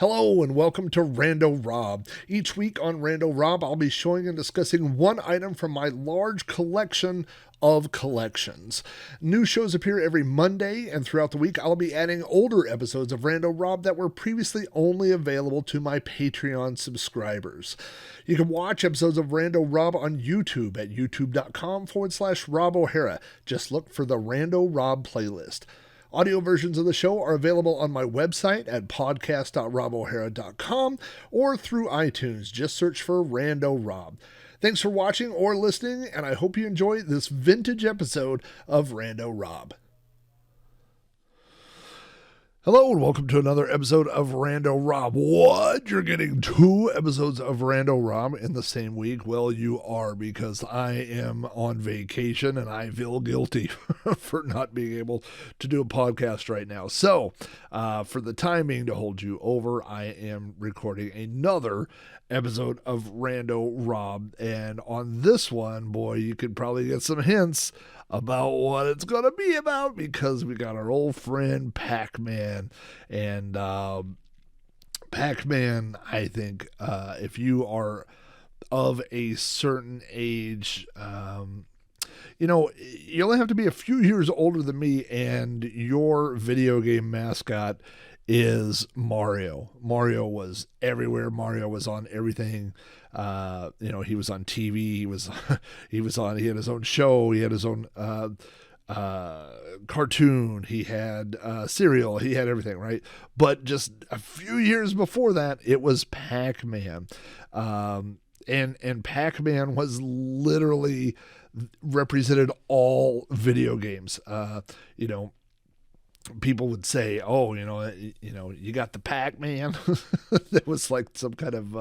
Hello and welcome to Rando Rob. Each week on Rando Rob, I'll be showing and discussing one item from my large collection of collections. New shows appear every Monday, and throughout the week, I'll be adding older episodes of Rando Rob that were previously only available to my Patreon subscribers. You can watch episodes of Rando Rob on YouTube at youtube.com/Rob O'Hara. Just look for the Rando Rob playlist. Audio versions of the show are available on my website at podcast.robohara.com or through iTunes. Just search for Rando Rob. Thanks for watching or listening, and I hope you enjoy this vintage episode of Rando Rob. Hello and welcome to another episode of Rando Rob. What? You're getting 2 episodes of Rando Rob in the same week? Well, you are, because I am on vacation and I feel guilty for not being able to do a podcast right now. So, for the time being to hold you over, I am recording another episode of Rando Rob. And on this one, boy, you could probably get some hints about what it's going to be about, because we got our old friend Pac-Man. And Pac-Man, I think, if you are of a certain age, you only have to be a few years older than me, and your video game mascot is Mario. Mario was everywhere. Mario was on everything. He was on TV. He had his own show. He had his own cartoon. He had cereal. He had everything, right? But just a few years before that, it was Pac-Man. And Pac-Man was literally represented all video games. People would say, "Oh, you got the Pac-Man." That was like some kind of,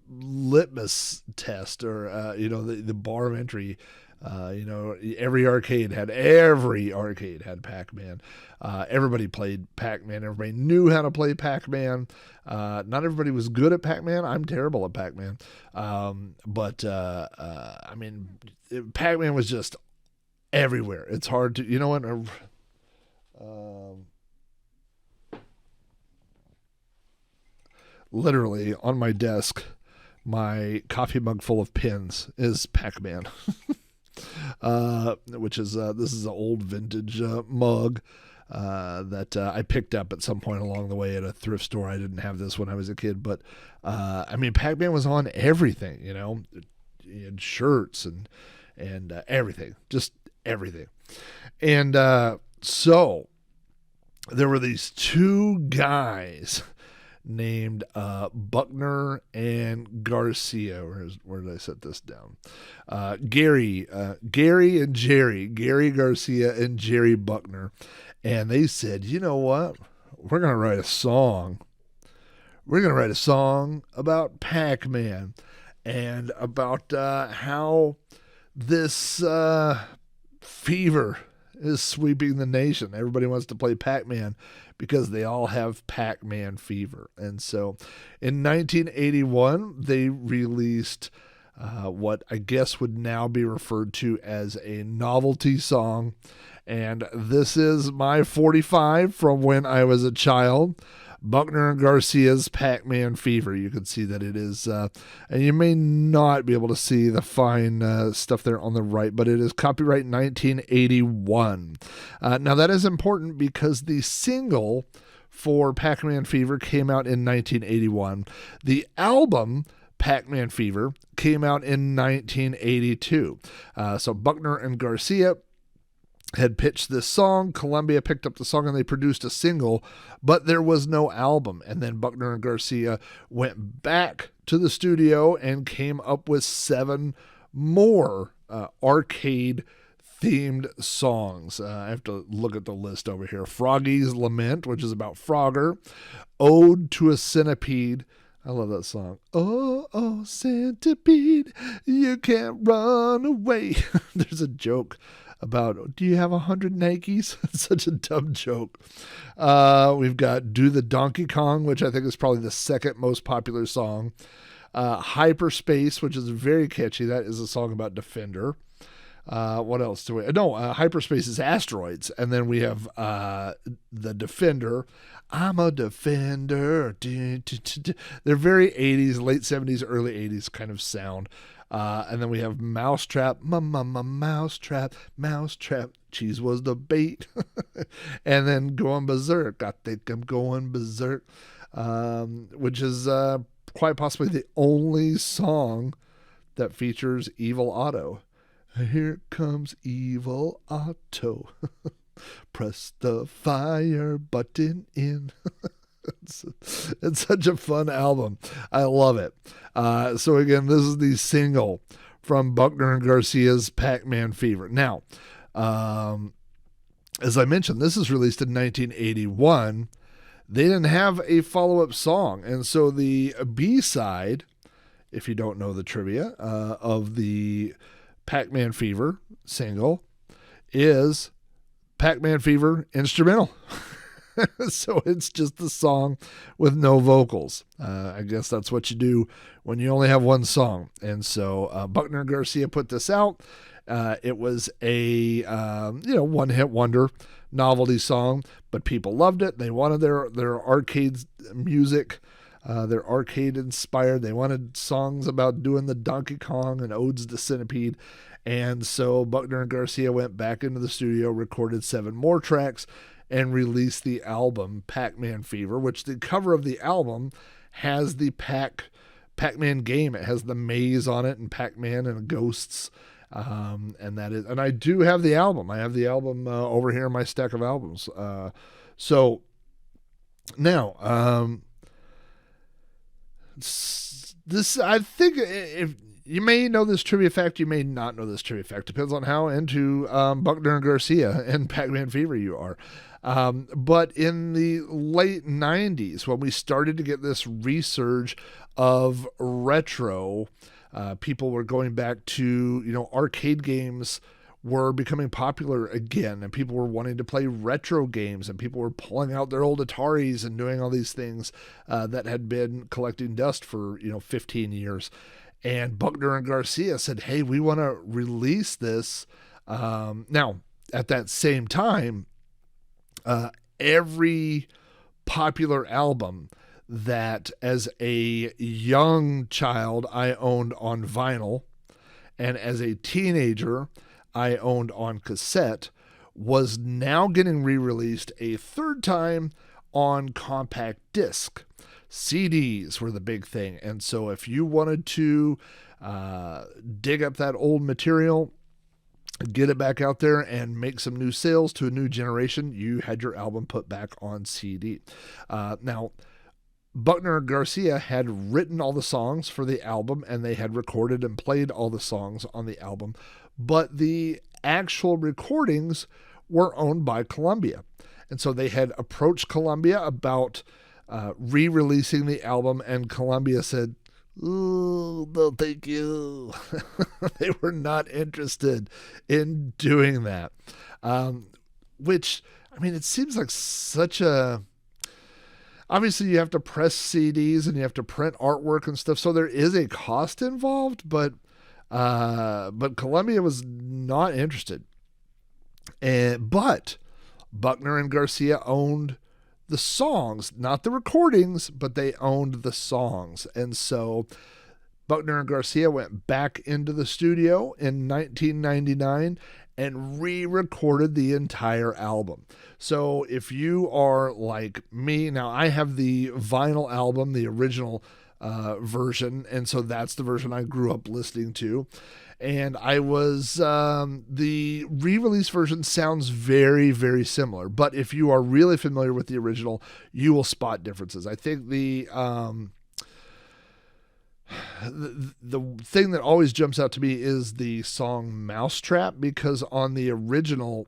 litmus test, or the bar of entry. Every arcade had Pac-Man. Everybody played Pac-Man. Everybody knew how to play Pac-Man. Not everybody was good at Pac-Man. I'm terrible at Pac-Man. Pac-Man was just everywhere. It's hard to, literally on my desk, my coffee mug full of pins is Pac-Man. Which is, this is an old vintage mug that I picked up at some point along the way at a thrift store. I didn't have this when I was a kid, but Pac-Man was on everything. He had shirts and everything, just everything. And so there were these 2 guys named Buckner and Garcia. Where did I set this down? Gary and Jerry. Gary Garcia and Jerry Buckner. And they said, you know what? We're going to write a song. We're going to write a song about Pac-Man and about how this fever is sweeping the nation. Everybody wants to play Pac-Man because they all have Pac-Man fever. And so in 1981, they released what I guess would now be referred to as a novelty song. And this is my 45 from when I was a child. Buckner and Garcia's Pac-Man Fever. You can see that it is, and you may not be able to see the fine stuff there on the right, but it is copyright 1981. Now that is important because the single for Pac-Man Fever came out in 1981. The album Pac-Man Fever came out in 1982. So Buckner and Garcia had pitched this song. Columbia picked up the song and they produced a single, but there was no album. And then Buckner and Garcia went back to the studio and came up with 7 more arcade themed songs. I have to look at the list over here. Froggy's Lament, which is about Frogger. Ode to a Centipede. I love that song. Oh, oh, centipede, you can't run away. There's a joke about, do you have 100 Nikes? It's such a dumb joke. We've got Do the Donkey Kong, which I think is probably the second most popular song. Hyperspace, which is very catchy. That is a song about Defender. What else do we? No, hyperspace is asteroids, and then we have the Defender. I'm a defender. They're very 80s, late 70s, early 80s kind of sound. And then we have Mousetrap, Mousetrap, Mousetrap. Cheese was the bait. And then Going Berserk. I think I'm going berserk, which is quite possibly the only song that features Evil Otto. Here comes Evil Otto. Press the fire button in. It's such a fun album. I love it. So again, this is the single from Buckner and Garcia's Pac-Man Fever. Now, as I mentioned, this is released in 1981. They didn't have a follow-up song, and so the B-side, if you don't know the trivia, of the Pac-Man Fever single is Pac-Man Fever instrumental. So it's just the song with no vocals. I guess that's what you do when you only have one song. And so Buckner and Garcia put this out. It was a one-hit wonder novelty song, but people loved it. They wanted their arcade music. They're arcade inspired. They wanted songs about doing the Donkey Kong and Odes to Centipede. And so Buckner and Garcia went back into the studio, recorded 7 more tracks, and released the album Pac-Man Fever, which the cover of the album has the Pac-Man game. It has the maze on it and Pac-Man and ghosts. And I do have the album. I have the album over here in my stack of albums. So now, this, I think, if you may know this trivia fact, you may not know this trivia fact. Depends on how into Buckner and Garcia and Pac-Man Fever you are. But in the late 90s, when we started to get this resurge of retro, people were going back to, arcade games were becoming popular again, and people were wanting to play retro games, and people were pulling out their old Ataris and doing all these things that had been collecting dust for 15 years. And Buckner and Garcia said, hey, we want to release this. Now, at that same time, every popular album that as a young child I owned on vinyl, and as a teenager I owned on cassette, was now getting re-released a third time on compact disc. CDs were the big thing. And so if you wanted to dig up that old material, get it back out there and make some new sales to a new generation, you had your album put back on CD. Now, Buckner and Garcia had written all the songs for the album, and they had recorded and played all the songs on the album, but the actual recordings were owned by Columbia. And so they had approached Columbia about re-releasing the album, and Columbia said, "Ooh, no, thank you." They were not interested in doing that. Which, I mean, it seems like such a... Obviously, you have to press CDs and you have to print artwork and stuff, so there is a cost involved, but Columbia was not interested. But Buckner and Garcia owned the songs, not the recordings, but they owned the songs. And so Buckner and Garcia went back into the studio in 1999 and re-recorded the entire album. So if you are like me, now I have the vinyl album, the original version, and so that's the version I grew up listening to. And I was, the re-release version sounds very, very similar. But if you are really familiar with the original, you will spot differences. I think the thing that always jumps out to me is the song Mousetrap, because on the original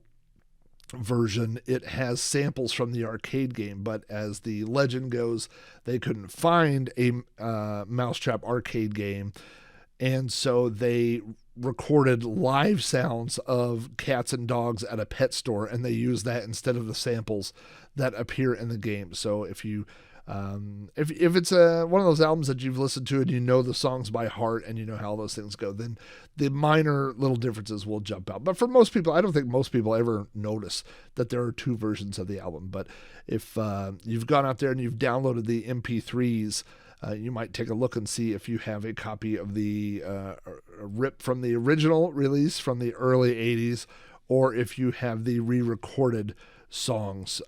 version it has samples from the arcade game, but as the legend goes, they couldn't find a Mousetrap arcade game, and so they recorded live sounds of cats and dogs at a pet store, and they use that instead of the samples that appear in the game. So if you if it's one of those albums that you've listened to and you know the songs by heart and you know how those things go, then the minor little differences will jump out. But for most people, I don't think most people ever notice that there are two versions of the album. But if you've gone out there and you've downloaded the MP3s, you might take a look and see if you have a copy of the rip from the original release from the early 80s, or if you have the re-recorded songs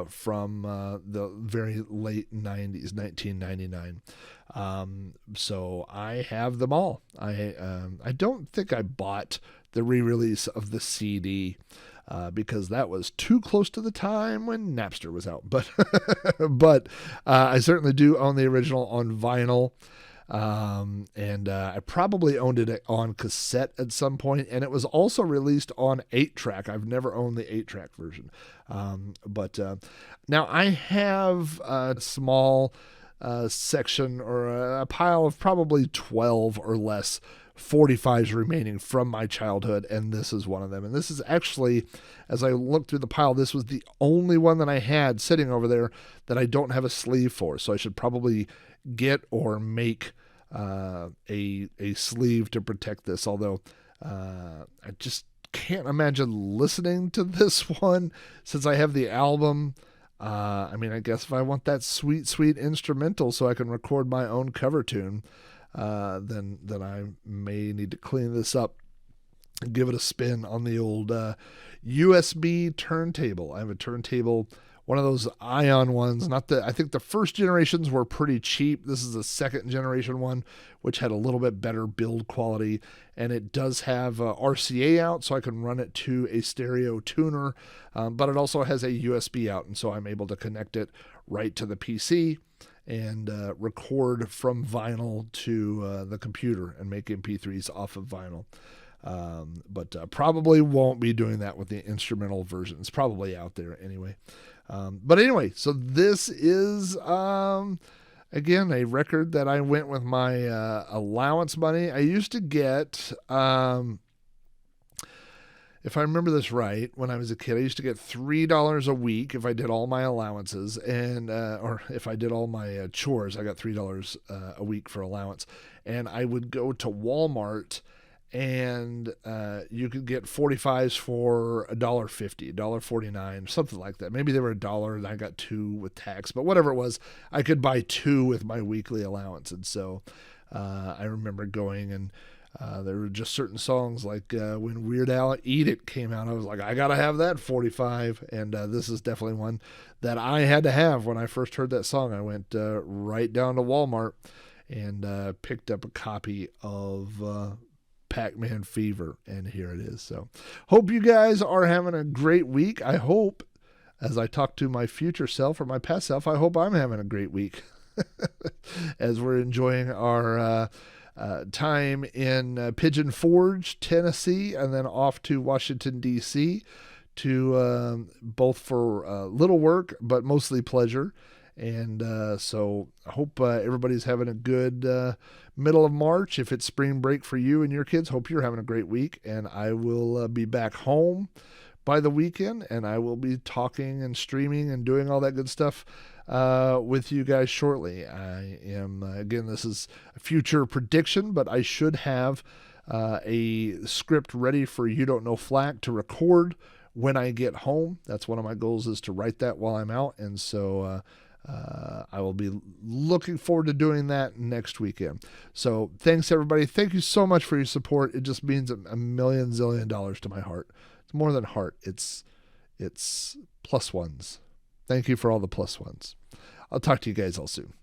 from the very late 90s, 1999. So I have them all. I don't think I bought the re-release of the CD because that was too close to the time when Napster was out. But but I certainly do own the original on vinyl. And I probably owned it on cassette at some point, and it was also released on 8-track. I've never owned the 8-track version. But now I have a small section or a pile of probably 12 or less 45s remaining from my childhood, and this is one of them. And this is actually, as I looked through the pile, this was the only one that I had sitting over there that I don't have a sleeve for. So I should probably get or make a sleeve to protect this, although I just can't imagine listening to this one since I have the album. I mean, I guess if I want that sweet instrumental so I can record my own cover tune, then I may need to clean this up and give it a spin on the old USB turntable. I have a turntable, one of those Ion ones. I think the first generations were pretty cheap. This is the second generation one, which had a little bit better build quality, and it does have RCA out, so I can run it to a stereo tuner, but it also has a USB out, and so I'm able to connect it right to the PC and record from vinyl to the computer and make MP3s off of vinyl. But probably won't be doing that with the instrumental version. It's probably out there anyway. But anyway, so this is, again, a record that I went with my allowance money. I used to get, if I remember this right, when I was a kid, I used to get $3 a week if I did all my allowances, and or if I did all my chores, I got $3 a week for allowance. And I would go to Walmart, and you could get 45s for $1.50, $1.49, something like that. Maybe they were $1, and I got 2 with tax, but whatever it was, I could buy 2 with my weekly allowance. And so I remember going, and there were just certain songs, like when Weird Al Eat It came out, I was like, I gotta have that 45, and this is definitely one that I had to have. When I first heard that song, I went right down to Walmart and picked up a copy of Pac-Man Fever, and here it is. So hope you guys are having a great week. I hope, as I talk to my future self or my past self, I hope I'm having a great week as we're enjoying our time in Pigeon Forge, Tennessee, and then off to Washington, D.C. to both for little work, but mostly pleasure. And so I hope everybody's having a good middle of March. If it's spring break for you and your kids, hope you're having a great week. And I will be back home by the weekend, and I will be talking and streaming and doing all that good stuff with you guys shortly. I am, again, this is a future prediction, but I should have a script ready for You Don't Know Flack to record when I get home. That's one of my goals, is to write that while I'm out. And so I will be looking forward to doing that next weekend. So thanks, everybody. Thank you so much for your support. It just means a million zillion dollars to my heart. It's more than heart. It's plus ones. Thank you for all the plus ones. I'll talk to you guys all soon.